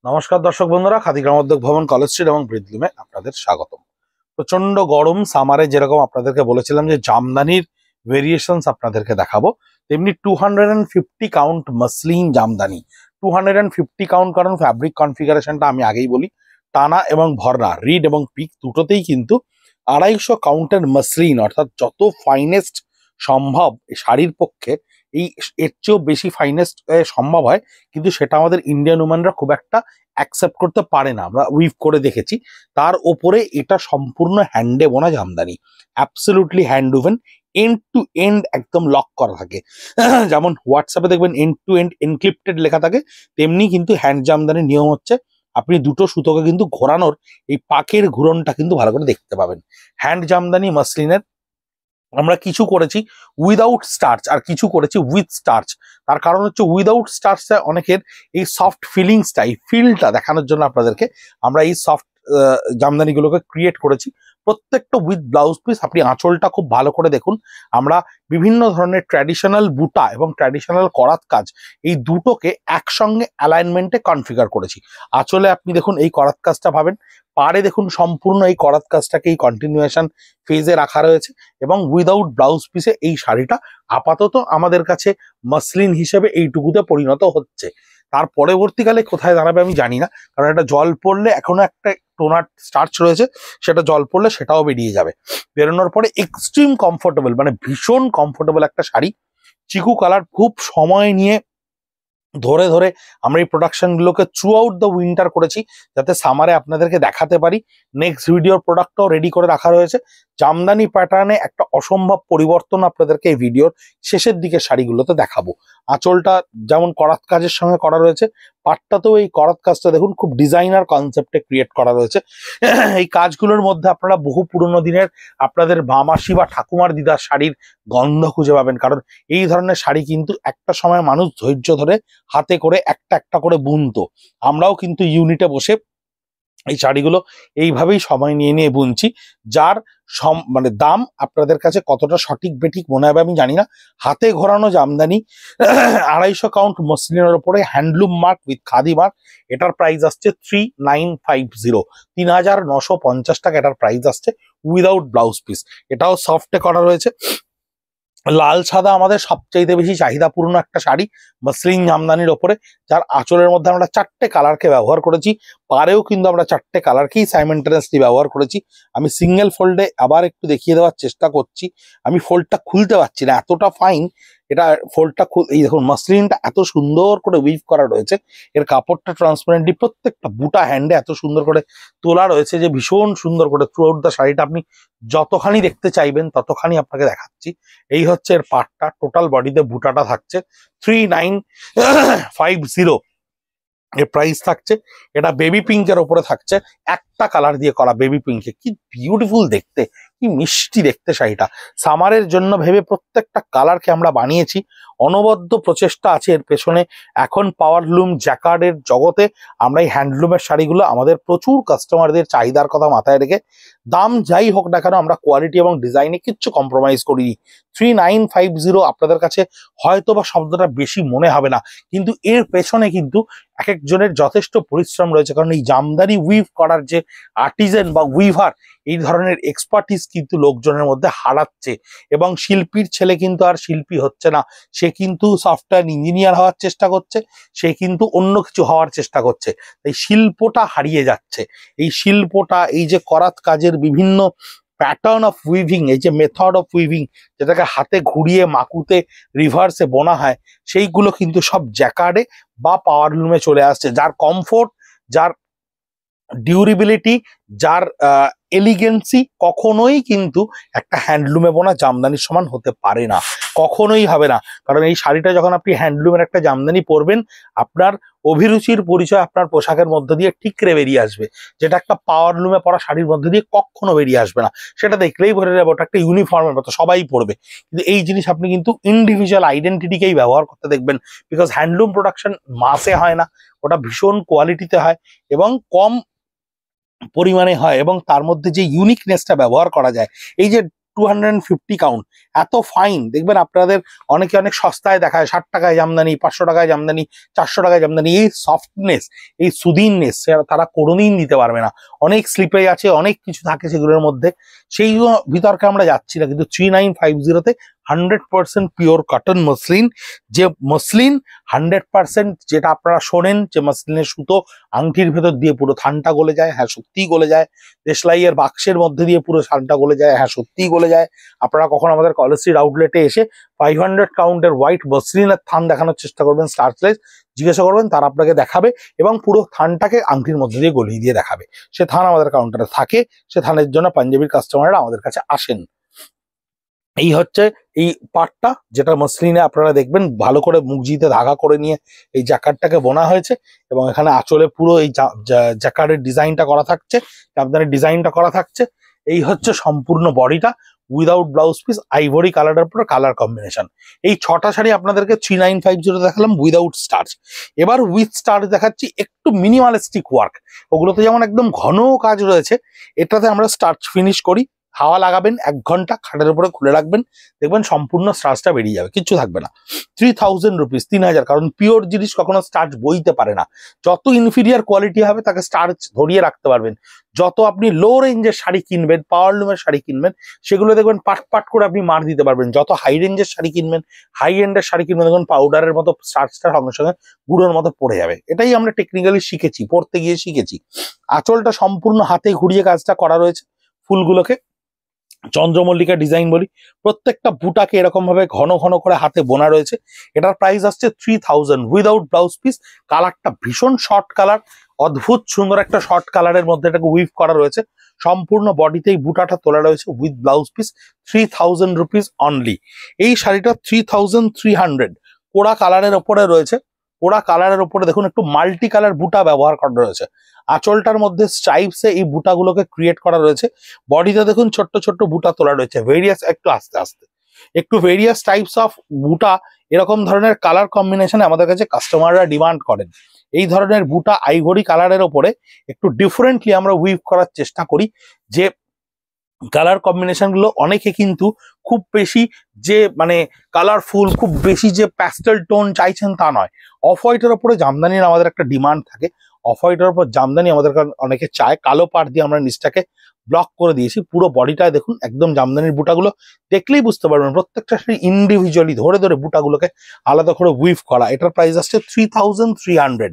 নমস্কার দর্শক বন্ধুরা, খাদি গ্রামোদ্যোগ ভবন, কলেজ স্ট্রিট এবং ব্রিদলুমে আপনাদের স্বাগতম। প্রচন্ড গরম সামারে যেরকম আপনাদেরকে বলেছিলাম যে জামদানির ভেরিয়েশনস আপনাদেরকে দেখাবো, তেমনি 250 কাউন্ট মাসলিন জামদানি। 250 কাউন্ট কারণ ফ্যাব্রিক কনফিগারেশনটা আমি আগেই বলি, টানা এবং ভরনা, রিড এবং পিক দুটোতেই কিন্তু 250 কাউন্টের মাসলিন, অর্থাৎ যত ফাইনেস্ট সম্ভব এই শাড়ির পক্ষে, এই এর চেয়েও বেশি ফাইনেস্ট সম্ভব হয়, কিন্তু সেটা আমাদের ইন্ডিয়ান উম্যানরা খুব একটা অ্যাকসেপ্ট করতে পারে না। আমরা উইভ করে দেখেছি। তার ওপরে এটা সম্পূর্ণ হ্যান্ডে বোনা jamdani, absolutely hand woven, end to end একদম লক করা থাকে। যেমন হোয়াটসঅ্যাপে দেখবেন এন্ড টু এন্ড এনক্রিপ্টেড লেখা থাকে, তেমনি কিন্তু হ্যান্ড জামদানির নিয়ম হচ্ছে আপনি দুটো সুতোকে কিন্তু ঘোরানোর এই পাকের ঘুরনটা কিন্তু ভালো করে দেখতে পাবেন। হ্যান্ড জামদানি মাসলিনের আমরা কিছু করেছি উইদাউট স্টার্চ আর কিছু করেছি উইথ স্টার্চ। তার কারণ হচ্ছে উইদাউট স্টার্চটা অনেকের এই সফট ফিলিংসটা, এই ফিলটা দেখানোর জন্য আপনাদেরকে আমরা এই সফট জামদানিগুলোকে ক্রিয়েট করেছি। প্রত্যেকটা উইথ ব্লাউজ পিস। আপনি আঁচলটা খুব ভালো করে দেখুন, আমরা বিভিন্ন ধরনের ট্র্যাডিশনাল বুটা এবং ট্র্যাডিশনাল করাত কাজ, এই দুটোকে একসঙ্গে অ্যালাইনমেন্টে কনফিগার করেছি। আঁচলে আপনি দেখুন এই করাত কাজটা পাবেন, পাড়ে দেখুন সম্পূর্ণ এই করাত কাজটাকে এই কন্টিনিউয়েশন ফেজে রাখা রয়েছে, এবং উইদাউট ব্লাউজ পিসে এই শাড়িটা আপাতত আমাদের কাছে মাসলিন হিসেবে এইটুকুতে পরিণত হচ্ছে। তার পরবর্তীকালে কোথায় দাঁড়াবে আমি জানি না, কারণ এটা জল পড়লে এখনো একটা টোনার স্টার্চ রয়েছে, সেটা জল পড়লে সেটাও বেরিয়ে যাবে। বেরোনোর পরে এক্সট্রিম কমফোর্টেবল, মানে ভীষণ কমফোর্টেবল একটা শাড়ি, চিকু কালার। খুব সময় নিয়ে ধরে ধরে আমরা এই প্রোডাকশনগুলোকে থ্রু আউট দ্য উইন্টার করেছি, যাতে সামারে আপনাদেরকে দেখাতে পারি। নেক্সট ভিডিওর প্রোডাক্টটাও রেডি করে রাখা রয়েছে। জামদানি প্যাটার্নে একটা অসম্ভব পরিবর্তন আপনাদেরকে এই ভিডিওর শেষের দিকে শাড়িগুলোতে দেখাবো। আঁচলটা যেমন করাত কাজের সঙ্গে করা রয়েছে, পাটটাতেও এই করাত কাজটা দেখুন খুব ডিজাইনার কনসেপ্টে ক্রিয়েট করা রয়েছে। এই কাজগুলোর মধ্যে আপনারা বহু পুরনো দিনের আপনাদের মামাসি বা ঠাকুমার দিদার শাড়ির গন্ধ খুঁজে পাবেন, কারণ এই ধরনের শাড়ি কিন্তু একটা সময় মানুষ ধৈর্য ধরে হাতে করে একটা একটা করে বুনতো। আমরাও কিন্তু ইউনিটে বসে এই শাড়িগুলো এইভাবেই সময় নিয়ে নিয়ে বুনছি, যার মানে দাম আপনাদের কাছে কতটা সঠিক বেঠিক মনে হবে আমি জানি না। হাতে ঘোরানো জামদানি, 250 কাউন্ট মসলিনের ওপরে handloom mark with khadi mark, এটার প্রাইস আসছে 3950, 3950 টাকা এটার প্রাইস আসছে উইদাউট ব্লাউজ পিস। এটাও সফটে করা রয়েছে। লাল সাদা আমাদের সবচাইতে বেশি চাহিদাপূর্ণ একটা শাড়ি মসলিন জামদানির ওপরে, যার আঁচলের মধ্যে আমরা 4টে কালারকে ব্যবহার করেছি, পারেও কিন্তু আমরা 4টে কালারকেই সাইমেন্টানেসলি ব্যবহার করেছি। আমি সিঙ্গেল ফোল্ডে আবার একটু দেখিয়ে দেওয়ার চেষ্টা করছি, আমি ফোল্ডটা খুলতে পারছি না, এতটা ফাইন এটা। ফোল্ডটা এই দেখুন, মসলিনটা এত সুন্দর করে উইভ করা রয়েছে, এর কাপড়টা ট্রান্সপারেন্টলি, প্রত্যেকটা বুটা হ্যান্ডে এত সুন্দর করে তোলা রয়েছে যে ভীষণ সুন্দর করে থ্রু আউট দ্য শাড়িটা আপনি যতখানি দেখতে চাইবেন ততখানি আপনাকে দেখাচ্ছি। এই হচ্ছে এর পার্টটা, টোটাল বডিতে বুটাটা থাকছে। 3950 এর প্রাইস থাকছে। এটা বেবি পিঙ্কের ওপরে থাকছে, একটা কালার দিয়ে করা বেবি পিঙ্কে, কি বিউটিফুল দেখতে, কি মিষ্টি দেখতে শাড়িটা। সামারের জন্য ভেবে প্রত্যেকটা কালারকে আমরা বানিয়েছি, অনবদ্য প্রচেষ্টা আছে এর পেছনে। এখন পাওয়ারলুম জ্যাকার্ডের জগতে আমরা এই হ্যান্ডলুমের শাড়িগুলো আমাদের প্রচুর কাস্টমারদের চাহিদার কথা মাথায় রেখে, দাম যাই হোক না কেন আমরা কোয়ালিটি এবং ডিজাইনে কিচ্ছু কম্প্রোমাইজ করিনি। 3950 আপনাদের কাছে হয়তো বা শব্দটা বেশি মনে হবে না, কিন্তু এর পেছনে কিন্তু এক একজনের যথেষ্ট পরিশ্রম রয়েছে, কারণ এই জামদানি উইভ করার যে আর্টিজেন বা উইভার, এই ধরনের এক্সপার্টিস কিন্তু লোকজনের মধ্যে হারাচ্ছে, এবং শিল্পীর ছেলে কিন্তু আর শিল্পী হচ্ছে না, সে কিন্তু সফটওয়্যার ইঞ্জিনিয়ার হওয়ার চেষ্টা করছে, সে কিন্তু অন্য কিছু হওয়ার চেষ্টা করছে। তাই শিল্পটা হারিয়ে যাচ্ছে। এই শিল্পটা, এই যে করাত কাজের বিভিন্ন প্যাটার্ন অফ উইভিং, এই যে মেথড অফ উইভিং, যেটাকে হাতে ঘুরিয়ে মাকুতে রিভার্সে বোনা হয়, সেইগুলো কিন্তু সব জ্যাকার্ডে বা পাওয়ারলুমে চলে আসছে, যার কমফোর্ট, যার ডিউরেবিলিটি, যার এলিগেন্সি কখনোই কিন্তু একটা হ্যান্ডলুমে বোনা জামদানির সমান হতে পারে না, কখনোই হবে না। কারণ এই শাড়িটা যখন আপনি হ্যান্ডলুমের একটা জামদানি পরবেন, আপনার অভিরুচির পরিচয় আপনার পোশাকের মধ্যে দিয়ে ঠিকরে বেরিয়ে আসবে, যেটা একটা পাওয়ারলুমে পরা শাড়ির মধ্যে দিয়ে কখনো বেরিয়ে আসবে না। সেটা দেখলেই বোঝা যাবে ওটা একটা ইউনিফর্মের মতো, সবাই পরবে। কিন্তু এই জিনিস আপনি কিন্তু ইন্ডিভিজুয়াল আইডেন্টিটিকেই ব্যবহার করতে দেখবেন, বিকজ হ্যান্ডলুম প্রোডাকশন মাসে হয় না, ওটা ভীষণ কোয়ালিটিতে হয় এবং কম পরিমাণে হয়, এবং তার মধ্যে যে ইউনিকনেসটা ব্যবহার করা যায়, এই যে 250 কাউন্ট, এত ফাইন দেখবেন আপনাদের অনেকে অনেক সস্তায় দেখায়, 60 টাকায় জামদানি, 500 টাকায় জামদানি, 400 টাকায় জামদানি। এই সফটনেস, এই সুদিননেস তারা কোনোদিন দিতে পারবে না। অনেক স্লিপেজ আছে, অনেক কিছু থাকে সেগুলোর মধ্যে, সেই ভিতরকে আমরা যাচ্ছি না। কিন্তু 3950-তে 100% পিওর কটন মসলিন, যে মসলিন 100% যেটা আপনারা শোনেন যে মসলিনের সুতো আংটির ভেতর দিয়ে পুরো থানটা গলে যায়, হ্যাঁ সত্যিই গলে যায়। দেশলাইয়ের বাক্সের মধ্যে দিয়ে পুরো থানটা গলে যায়, হ্যাঁ সত্যিই গলে যায়। আপনারা কখন আমাদের কলেজ স্ট্রিট আউটলেটে এসে 500 কাউন্টের হোয়াইট মসলিনের থান দেখানোর চেষ্টা করবেন, স্টার্চলাইট জিজ্ঞাসা করবেন, তারা আপনাকে দেখাবে এবং পুরো থানটাকে আংটির মধ্যে দিয়ে গলিয়ে দিয়ে দেখাবে। সে থান আমাদের কাউন্টারে থাকে, সে থানের জন্য পাঞ্জাবির কাস্টমাররা আমাদের কাছে আসেন। এই হচ্ছে এই পার্টটা, যেটা মসলিনে আপনারা দেখবেন ভালো করে মুগজিতে ধাগা করে নিয়ে এই জ্যাকার্ডটাকে বোনা হয়েছে এবং এখানে আঁচলে পুরো এই জ্যাকার্ডের ডিজাইনটা করা থাকছে, জামদানির ডিজাইনটা করা থাকছে। এই হচ্ছে সম্পূর্ণ বডিটা উইদাউট ব্লাউজ পিস, আইভরি কালারের উপর কালার কম্বিনেশন। এই 6টা শাড়ি আপনাদেরকে 3950 দেখালাম উইদাউট স্টার্চ। এবার উইথ স্টার্চ দেখাচ্ছি, একটু মিনিমালিস্টিক ওয়ার্ক, ওগুলোতে যেমন একদম ঘন কাজ রয়েছে, এটাতে আমরা স্টার্চ ফিনিশ করি। হাওয়া লাগাবেন 1 ঘন্টা, খাটের উপরে খুলে রাখবেন, দেখবেন সম্পূর্ণ স্টার্চটা বেরিয়ে যাবে, কিচ্ছু থাকবে না। 3000 রুপিস, 3000, কারণ পিওর জিনিস কখনো স্টার্চ বইতে পারে না। যত ইনফিরিয়ার কোয়ালিটি হবে তাকে স্টার্চ ধরিয়ে রাখতে পারবেন। যত আপনি লো রেঞ্জের শাড়ি কিনবেন, পাওয়ারলুমের শাড়ি কিনবেন, সেগুলো দেখবেন পাট পাট করে আপনি মার দিতে পারবেন। যত হাই রেঞ্জের শাড়ি কিনবেন, হাই এন্ডের শাড়ি কিনবেন, দেখবেন পাউডারের মতো স্টার্চটা সঙ্গে সঙ্গে গুঁড়োর মতো পড়ে যাবে। এটাই আমরা টেকনিক্যালি শিখেছি, পড়তে গিয়ে শিখেছি। আঁচলটা সম্পূর্ণ হাতে ঘুরিয়ে কাজটা করা রয়েছে, ফুলগুলোকে চন্দ্রমল্লিকা ডিজাইন বলি। প্রত্যেকটা বুটাকে এরকম ভাবে ঘন ঘন করে হাতে বোনা রয়েছে। এটার প্রাইস আসছে 3000 উইদাউট ব্লাউজ পিস। কালারটা ভীষণ শর্ট কালার, অদ্ভুত সুন্দর একটা শর্ট কালারের মধ্যে এটাকে উইভ করা রয়েছে। সম্পূর্ণ বডিতেই বুটাটা তোলা রয়েছে with blouse piece. 3000 rupees only. এই শাড়িটা 3300 কোড়া কালারের ওপরে রয়েছে। কোড়া কালারের ওপরে দেখুন একটু মাল্টি কালার বুটা ব্যবহার করা রয়েছে। আঁচলটার মধ্যে স্ট্রাইপসে এই বুটাগুলোকে ক্রিয়েট করা রয়েছে। বডিতে দেখুন ছোট্ট ছোট্ট বুটা তোলা রয়েছে, ভেরিয়াস, একটু আস্তে আস্তে একটু ভেরিয়াস টাইপস অফ বুটা। এরকম ধরনের কালার কম্বিনেশনে আমাদের কাছে কাস্টমাররা ডিমান্ড করেন। এই ধরনের বুটা আইভরি কালারের ওপরে একটু ডিফারেন্টলি আমরা উইভ করার চেষ্টা করি। যে কালার কম্বিনেশন গুলো অনেকে কিন্তু খুব বেশি যে মানে কালারফুল, খুব বেশি যে প্যাস্টেল টোন চাইছেন তা নয়। অফ হোয়াইটের ওপরে জামদানির আমাদের একটা ডিমান্ড থাকে। অফ হোয়াইটের ওপর জামদানি আমাদের অনেকে চায়। কালো পাড় দিয়ে আমরা নিচটাকে ব্লক করে দিয়েছি। পুরো বডিটায় দেখুন একদম জামদানির বুটাগুলো দেখলেই বুঝতে পারবেন প্রত্যেকটা শাড়ি ইন্ডিভিজুয়ালি ধরে ধরে বুটাগুলোকে আলাদা করে উইভ করা। এটার প্রাইস আসছে 3300।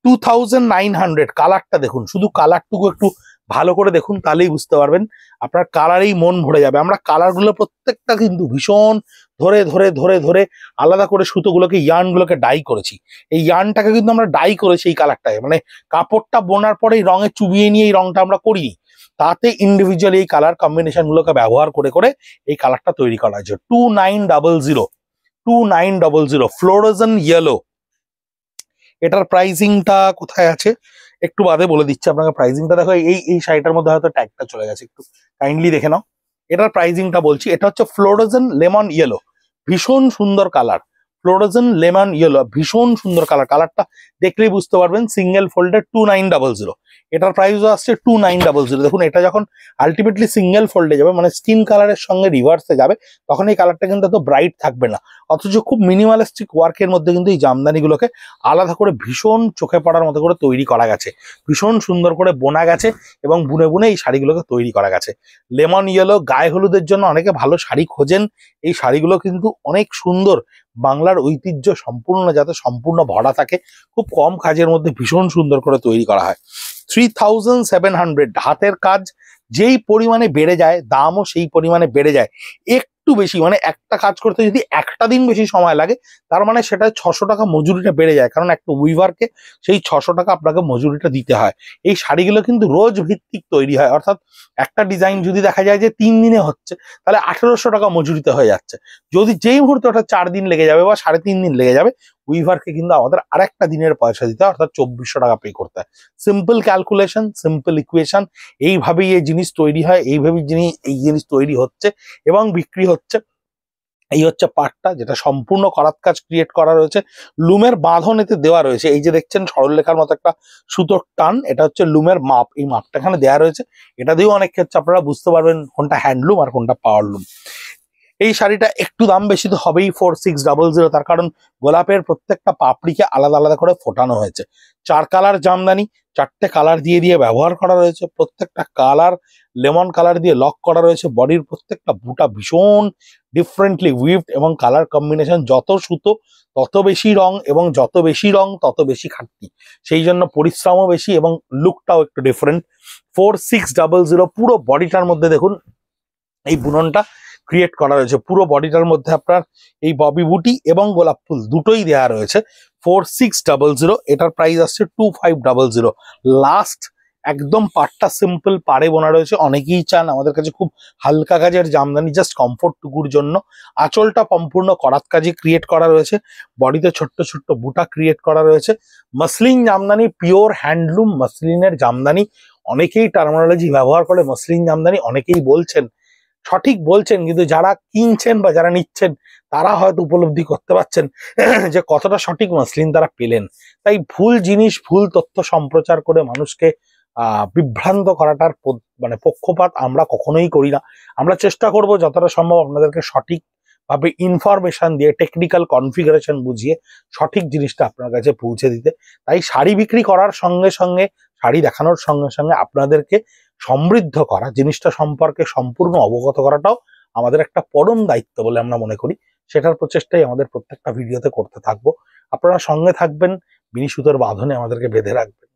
2900 কালারটা দেখুন, শুধু কালারটুকু একটু ভালো করে দেখুন, তাহলেই বুঝতে পারবেন, আপনার কালারেই মন ভরে যাবে। আমরা কালারগুলো প্রত্যেকটা কিন্তু ভীষণ ধরে ধরে ধরে ধরে আলাদা করে সুতোগুলোকে, ইয়ার্নগুলোকে ডাই করেছি। এই ইয়ার্নটাকে কিন্তু আমরা ডাই করেছি এই কালারটাকে, মানে কাপড়টা বোনার পরে এই রঙে চুবিয়ে নিয়ে এই রংটা আমরা করিনি, তাতে ইন্ডিভিজুয়ালি এই কালার কম্বিনেশন গুলোকে ব্যবহার করে করে এই কালারটা তৈরি করা হয়েছে। 2900 ফ্লোরোজেন ইয়েলো। এটার প্রাইসিংটা কোথায় আছে একটু বাদে বলে দিচ্ছি আপনাকে। প্রাইসিংটা দেখো, এই শাড়িটার মধ্যে হয়তো ট্যাগটা চলে গেছে, একটু কাইন্ডলি দেখে নাও। এটার প্রাইসিংটা বলছি, এটা হচ্ছে ফ্লোরোজেন লেমন ইয়েলো, ভীষণ সুন্দর কালার। ফ্লোরোজেন লেমন ইয়েলো, ভীষণ সুন্দর কালার। কালারটা দেখলেই বুঝতে পারবেন। Single folded 2900। এটার প্রাইসও আসছে 2900। দেখুন এটা যখন আলটিমেটলি সিঙ্গেল ফোল্ডে যাবে, মানে স্কিন কালারের সঙ্গে রিভার্সে যাবে, তখন এই কালারটা কিন্তু এত ব্রাইট থাকবে না। অথচ খুব মিনিমালিস্টিক ওয়ার্কের মধ্যে কিন্তু এই জামদানিগুলোকে আলাদা করে ভীষণ চোখে পড়ার মতো করে তৈরি করা গেছে, ভীষণ সুন্দর করে বোনা গেছে এবং বুনে বুনে এই শাড়িগুলোকে তৈরি করা গেছে। লেমন ইয়েলো, গায়ে হলুদের জন্য অনেকে ভালো শাড়ি খোঁজেন। এই শাড়িগুলো কিন্তু অনেক সুন্দর, বাংলার ঐতিহ্য সম্পূর্ণ, যাতে সম্পূর্ণ ভরা থাকে, খুব কম কাজের মধ্যে ভীষণ সুন্দর করে তৈরি করা হয়। 3700। হাতের কাজ যেই পরিমাণে বেড়ে যায়, দামও সেই পরিমাণে বেড়ে যায়। একটু বেশি, মানে একটা কাজ করতে যদি একটা দিন বেশি সময় লাগে, তার মানে সেটা 600 টাকা মজুরিটা বেড়ে যায়, কারণ একটা উইভারকে সেই 600 টাকা আপনাকে মজুরিটা দিতে হয়। এই শাড়িগুলো কিন্তু রোজ ভিত্তিক তৈরি হয়, অর্থাৎ একটা ডিজাইন যদি দেখা যায় যে 3 দিনে হচ্ছে, তাহলে 1800 টাকা মজুরিতে হয়ে যাচ্ছে। যদি যেই মুহূর্তে ওটা 4 দিন লেগে যাবে বা 3.5 দিন লেগে যাবে, উইভারকে কিন্তু আমাদের আরেকটা দিনের পয়সা দিতে হয়, অর্থাৎ 2400 টাকা পে করতে হয়। Simple calculation, simple equation. এইভাবেই এই জিনিস তৈরি হয়, এইভাবেই এই জিনিস তৈরি হচ্ছে এবং বিক্রি হচ্ছে। এই হচ্ছে পার্টটা, যেটা সম্পূর্ণ করাত কাজ ক্রিয়েট করা রয়েছে। লুমের বাঁধন এতে দেওয়া রয়েছে, এই যে দেখছেন সরলরেখার মতো একটা সুতোর টান, এটা হচ্ছে লুমের মাপ। এই মাপটা এখানে দেওয়া রয়েছে, এটা দিয়েও অনেক ক্ষেত্রে আপনারা বুঝতে পারবেন কোনটা হ্যান্ডলুম আর কোনটা পাওয়ার লুম। এই শাড়িটা একটু দাম বেশি তো হবেই, 4600, তার কারণ গোলাপের প্রত্যেকটা পাপড়িকে আলাদা আলাদা করে ফোটানো হয়েছে। 4 কালার জামদানি, 4টে কালার দিয়ে দিয়ে ব্যবহার করা রয়েছে, প্রত্যেকটা কালার লেমন কালার দিয়ে লক করা রয়েছে। বডির প্রত্যেকটা বুটা ভীষণ ডিফারেন্টলি উইভড এবং কালার কম্বিনেশন, যত সুতো তত বেশি রং, এবং যত বেশি রং তত বেশি খাটনি, সেই জন্য পরিশ্রমও বেশি এবং লুকটাও একটু ডিফারেন্ট। 4600 পুরো বডিটার মধ্যে দেখুন এই বুননটা ক্রিয়েট করা রয়েছে। পুরো বডিটার মধ্যে আপনার এই ববি বুটি এবং গোলাপ ফুল দুটোই দেওয়া রয়েছে। 4600, এটার প্রাইস আসছে 2500। লাস্ট একদম পাটটা সিম্পল পাড়ে বোনা রয়েছে। অনেকেই চান আমাদের কাছে খুব হালকা কাজের জামদানি, জাস্ট কমফোর্ট টুকুর জন্য। আঁচলটা সম্পূর্ণ করাত কাজে ক্রিয়েট করা রয়েছে, বডিতে ছোট্ট ছোট্ট বুটা ক্রিয়েট করা রয়েছে। মসলিন জামদানি, পিওর হ্যান্ডলুম মসলিনের জামদানি। অনেকেই টার্মিনোলজি ব্যবহার করে মসলিন জামদানি, অনেকেই বলছেন, সঠিক বলছেন, কিন্তু যারা কিনছেন বা যারা নিচ্ছেন তারা হয়তো উপলব্ধি করতে পারছেন যে কতটা সঠিক মসলিন তারা পেলেন। তাই ভুল জিনিস, ভুল তথ্য সম্প্রচার করে মানুষকে বিভ্রান্ত করাটার মানে পক্ষপাত আমরা কখনোই করি না। আমরা চেষ্টা করব যতটা সম্ভব আপনাদেরকে সঠিকভাবে ইনফরমেশন দিয়ে, টেকনিক্যাল কনফিগারেশন বুঝিয়ে সঠিক জিনিসটা আপনার কাছে পৌঁছে দিতে। তাই শাড়ি বিক্রি করার সঙ্গে সঙ্গে, শাড়ি দেখানোর সঙ্গে সঙ্গে আপনাদেরকে সমৃদ্ধ করা, জিনিসটা সম্পর্কে সম্পূর্ণ অবগত করাটাও আমাদের একটা পরম দায়িত্ব বলে আমরা মনে করি। সেটার প্রচেষ্টাই আমাদের প্রত্যেকটা ভিডিওতে করতে থাকবো। আপনারা সঙ্গে থাকবেন, বিনি সুতোর বাঁধনে আমাদেরকে বেঁধে রাখবেন।